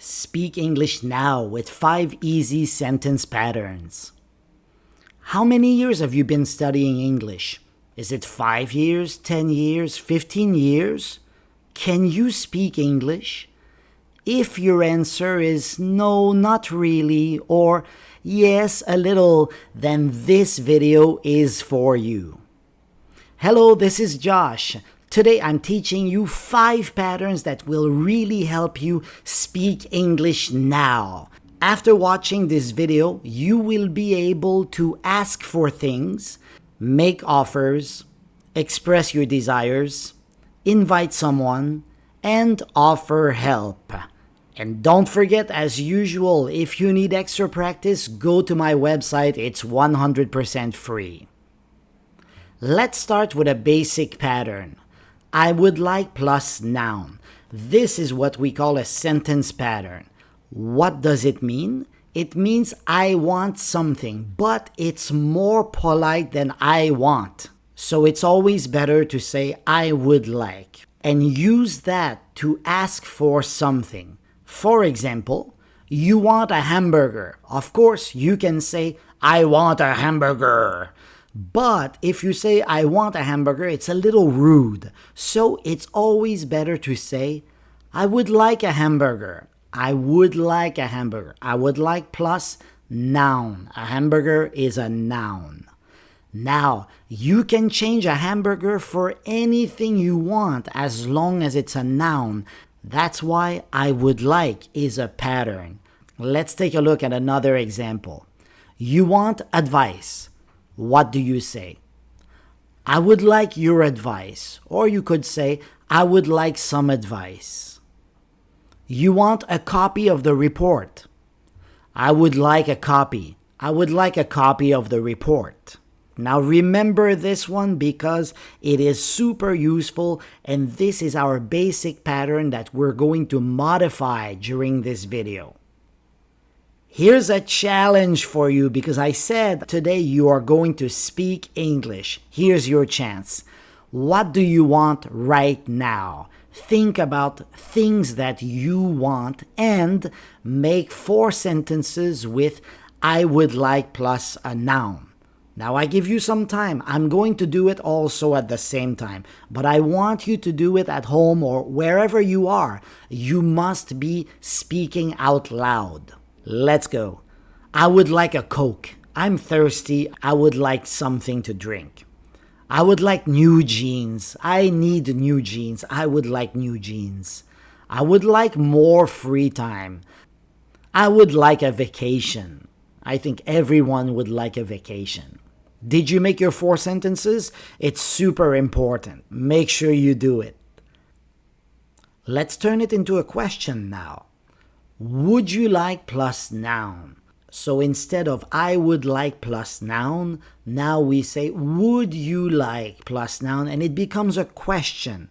Speak English now with 5 easy sentence patterns. How many years have you been studying English? Is it 5 years, 10 years, 15 years? Can you speak English? If your answer is no, not really, or yes, a little, then this video is for you. Hello, this is Josh. Today I'm teaching you 5 patterns that will really help you speak English now. After watching this video, you will be able to ask for things, make offers, express your desires, invite someone, and offer help. And don't forget, as usual, if you need extra practice, go to my website. It's 100% free. Let's start with a basic pattern. I would like plus noun. This is what we call a sentence pattern. What does it mean? It means I want something, but it's more polite than I want. So it's always better to say I would like and use that to ask for something. For example, you want a hamburger. Of course, you can say I want a hamburger. But if you say, I want a hamburger, it's a little rude. So it's always better to say, I would like a hamburger. I would like a hamburger. I would like plus noun. A hamburger is a noun. Now, you can change a hamburger for anything you want as long as it's a noun. That's why I would like is a pattern. Let's take a look at another example. You want advice. What do you say? I would like your advice. Or you could say, I would like some advice. You want a copy of the report. I would like a copy. I would like a copy of the report. Now remember this one because it is super useful, and this is our basic pattern that we're going to modify during this video. Here's a challenge for you because I said today you are going to speak English. Here's your chance. What do you want right now? Think about things that you want and make 4 sentences with I would like plus a noun. Now I give you some time. I'm going to do it also at the same time, but I want you to do it at home or wherever you are. You must be speaking out loud. Let's go. I would like a Coke. I'm thirsty. I would like something to drink. I would like new jeans. I need new jeans. I would like new jeans. I would like more free time. I would like a vacation. I think everyone would like a vacation. Did you make your 4 sentences? It's super important. Make sure you do it. Let's turn it into a question now. Would you like plus noun? So instead of I would like plus noun, now we say would you like plus noun, and it becomes a question.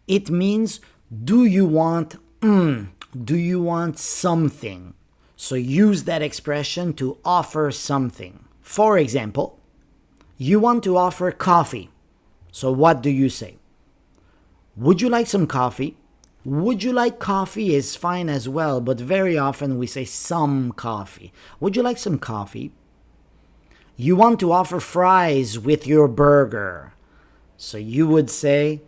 It means do you want do you want something? So use that expression to offer something. For example, you want to offer coffee. So what do you say? Would you like some coffee? Would you like coffee is fine as well, but very often we say some coffee. Would you like some coffee? You want to offer fries with your burger. So you would say,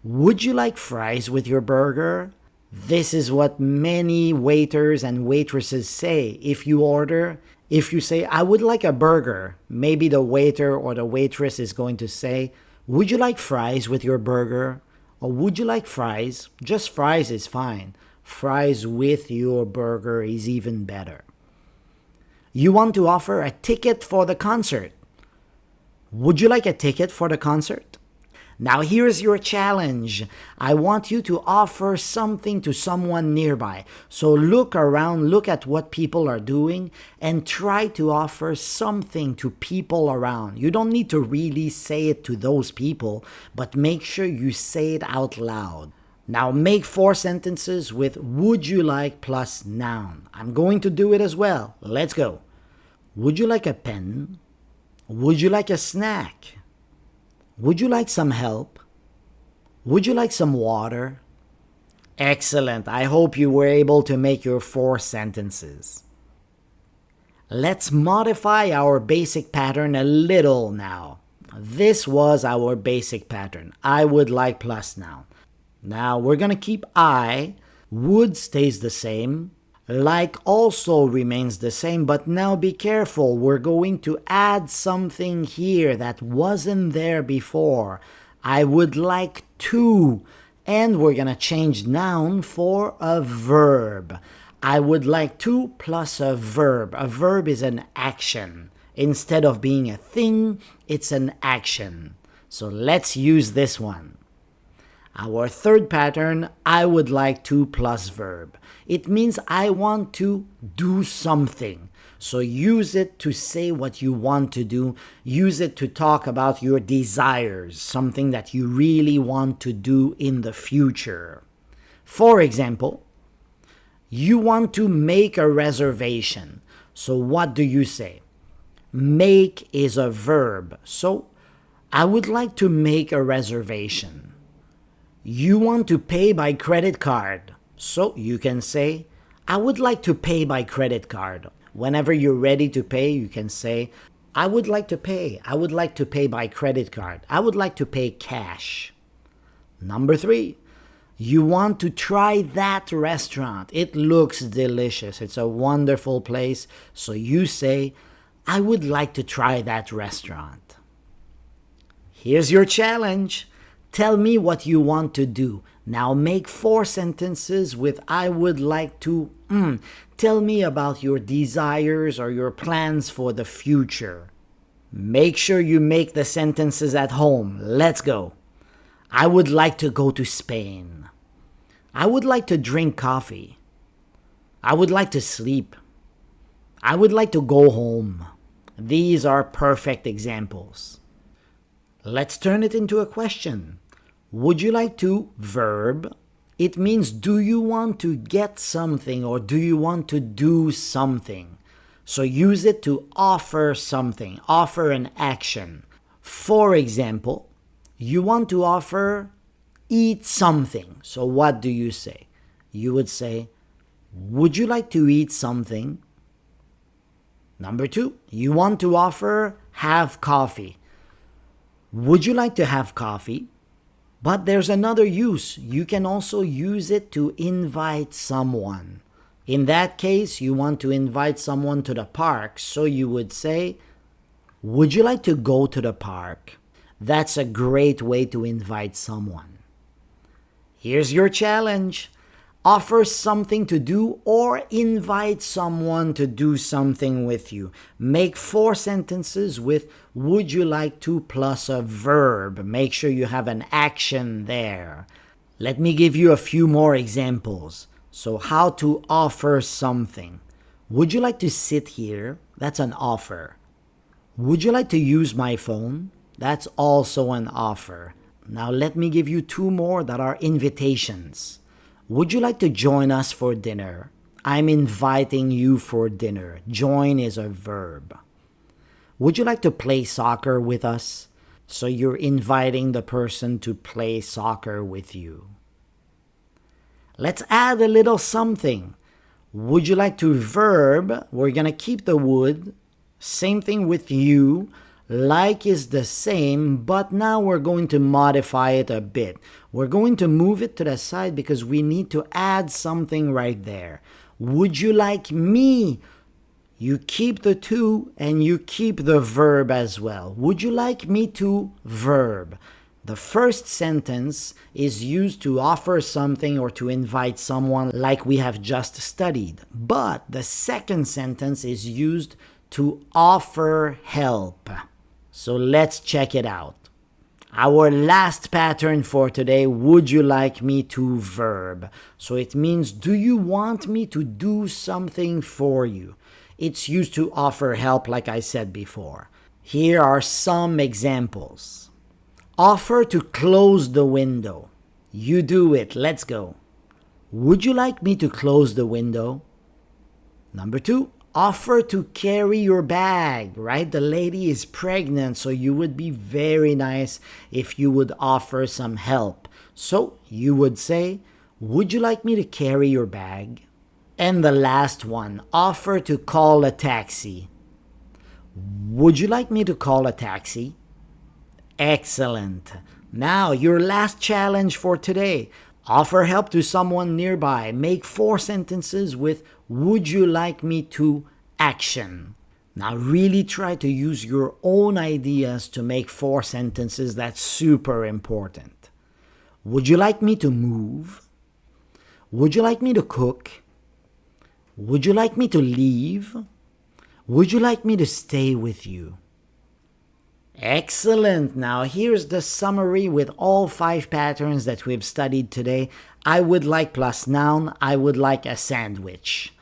would you like fries with your burger? This is what many waiters and waitresses say. If you say, I would like a burger, maybe the waiter or the waitress is going to say, would you like fries with your burger? Or would you like fries? Just fries is fine. Fries with your burger is even better. You want to offer a ticket for the concert. Would you like a ticket for the concert? Now here's your challenge. I want you to offer something to someone nearby. So look around, look at what people are doing, and try to offer something to people around. You don't need to really say it to those people, but make sure you say it out loud. Now make 4 sentences with would you like plus noun. I'm going to do it as well. Let's go. Would you like a pen? Would you like a snack? Would you like some help? Would you like some water? Excellent. I hope you were able to make your 4 sentences. Let's modify our basic pattern a little now. This was our basic pattern. I would like plus noun. Now we're going to keep I. Would stays the same. Like also remains the same, but now be careful. We're going to add something here that wasn't there before. I would like to. And we're going to change noun for a verb. I would like to plus a verb. A verb is an action. Instead of being a thing, it's an action. So let's use this one. Our third pattern, I would like to plus verb. It means I want to do something. So use it to say what you want to do. Use it to talk about your desires, something that you really want to do in the future. For example, you want to make a reservation. So what do you say? Make is a verb. So I would like to make a reservation. You want to pay by credit card. So you can say, I would like to pay by credit card. Whenever you're ready to pay, you can say, I would like to pay. I would like to pay by credit card. I would like to pay cash. Number 3, you want to try that restaurant. It looks delicious. It's a wonderful place. So you say, I would like to try that restaurant. Here's your challenge. Tell me what you want to do. Now make 4 sentences with I would like to. Tell me about your desires or your plans for the future. Make sure you make the sentences at home. Let's go. I would like to go to Spain. I would like to drink coffee. I would like to sleep. I would like to go home. These are perfect examples. Let's turn it into a question. Would you like to verb? It means do you want to get something or do you want to do something? So use it to offer something, offer an action. For example, you want to offer eat something. So what do you say? You would say, would you like to eat something? Number 2, you want to offer have coffee. Would you like to have coffee? But there's another use. You can also use it to invite someone. In that case, you want to invite someone to the park, so you would say, would you like to go to the park? That's a great way to invite someone. Here's your challenge. Offer something to do or invite someone to do something with you. Make 4 sentences with would you like to plus a verb. Make sure you have an action there. Let me give you a few more examples. So how to offer something. Would you like to sit here? That's an offer. Would you like to use my phone? That's also an offer. Now let me give you 2 more that are invitations. Would you like to join us for dinner? I'm inviting you for dinner. Join is a verb. Would you like to play soccer with us? So you're inviting the person to play soccer with you. Let's add a little something. Would you like to verb? We're going to keep the would. Same thing with you. Like is the same, but now we're going to modify it a bit. We're going to move it to the side because we need to add something right there. Would you like me? You keep the to and you keep the verb as well. Would you like me to verb? The first sentence is used to offer something or to invite someone like we have just studied. But the second sentence is used to offer help. So let's check it out. Our last pattern for today, would you like me to verb? So it means, do you want me to do something for you? It's used to offer help like I said before. Here are some examples. Offer to close the window. You do it, let's go. Would you like me to close the window? Number 2. Offer to carry your bag, right? The lady is pregnant, so you would be very nice if you would offer some help. So you would say, Would you like me to carry your bag? And the last one, offer to call a taxi. Would you like me to call a taxi? Excellent. Now, your last challenge for today. Offer help to someone nearby. Make 4 sentences with would you like me to action. Now, really try to use your own ideas to make 4 sentences. That's super important. Would you like me to move? Would you like me to cook? Would you like me to leave? Would you like me to stay with you? Excellent! Now here's the summary with all 5 patterns that we've studied today. I would like plus noun, I would like a sandwich.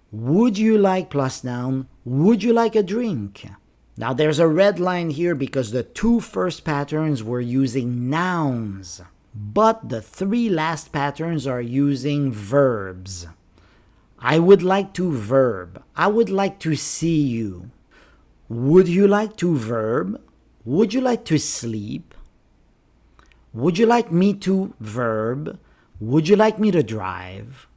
Would you like plus noun, would you like a drink? Now there's a red line here because the 2 first patterns were using nouns, but the 3 last patterns are using verbs. I would like to verb. I would like to see you. Would you like to verb? Would you like to sleep? Would you like me to verb? Would you like me to drive?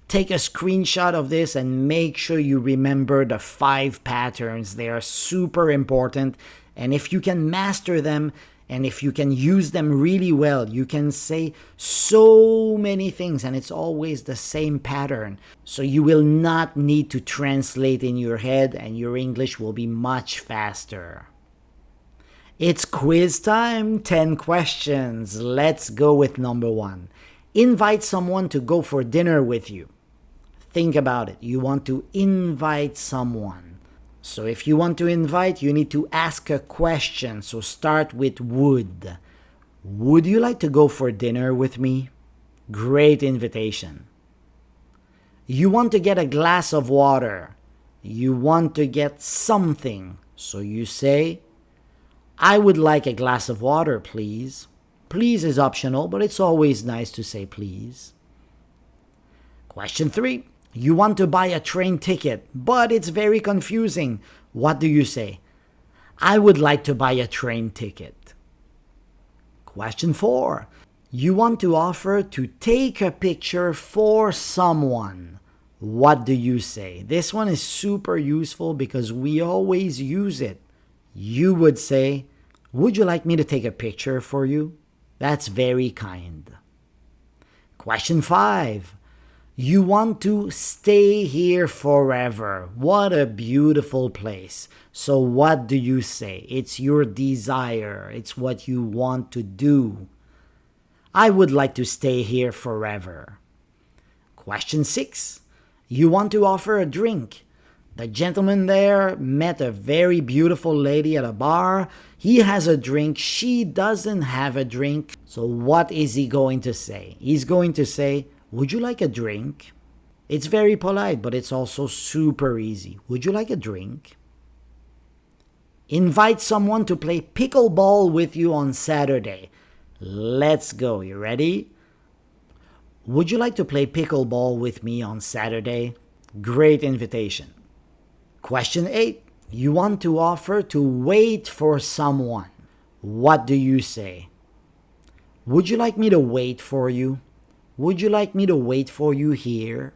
Take a screenshot of this and make sure you remember the 5 patterns. They are super important. And if you can master them, and if you can use them really well, you can say so many things and it's always the same pattern. So you will not need to translate in your head and your English will be much faster. It's quiz time, 10 questions. Let's go with number 1. Invite someone to go for dinner with you. Think about it. You want to invite someone. So if you want to invite, you need to ask a question. So start with would. Would you like to go for dinner with me? Great invitation. You want to get a glass of water. You want to get something. So you say, I would like a glass of water, please. Please is optional, but it's always nice to say please. Question 3. You want to buy a train ticket, but it's very confusing. What do you say? I would like to buy a train ticket. Question 4. You want to offer to take a picture for someone. What do you say? This one is super useful because we always use it. You would say, would you like me to take a picture for you? That's very kind. Question 5. You want to stay here forever. What a beautiful place. So what do you say? It's your desire. It's what you want to do. I would like to stay here forever. Question 6. You want to offer a drink. The gentleman there met a very beautiful lady at a bar. He has a drink. She doesn't have a drink. So what is he going to say? He's going to say, would you like a drink? It's very polite, but it's also super easy. Would you like a drink? Invite someone to play pickleball with you on Saturday. Let's go. You ready? Would you like to play pickleball with me on Saturday? Great invitation. Question 8. You want to offer to wait for someone. What do you say? Would you like me to wait for you? Would you like me to wait for you here?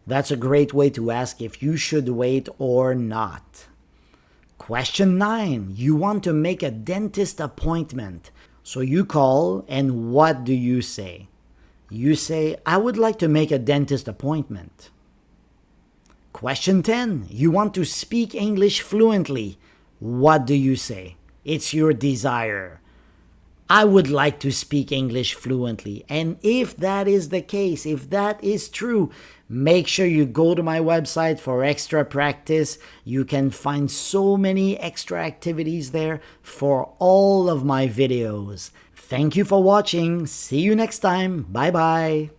That's a great way to ask if you should wait or not. Question 9. You want to make a dentist appointment. So you call and what do you say? You say, I would like to make a dentist appointment. Question 10. You want to speak English fluently. What do you say? It's your desire. I would like to speak English fluently. And if that is the case, if that is true, make sure you go to my website for extra practice. You can find so many extra activities there for all of my videos. Thank you for watching. See you next time. Bye bye.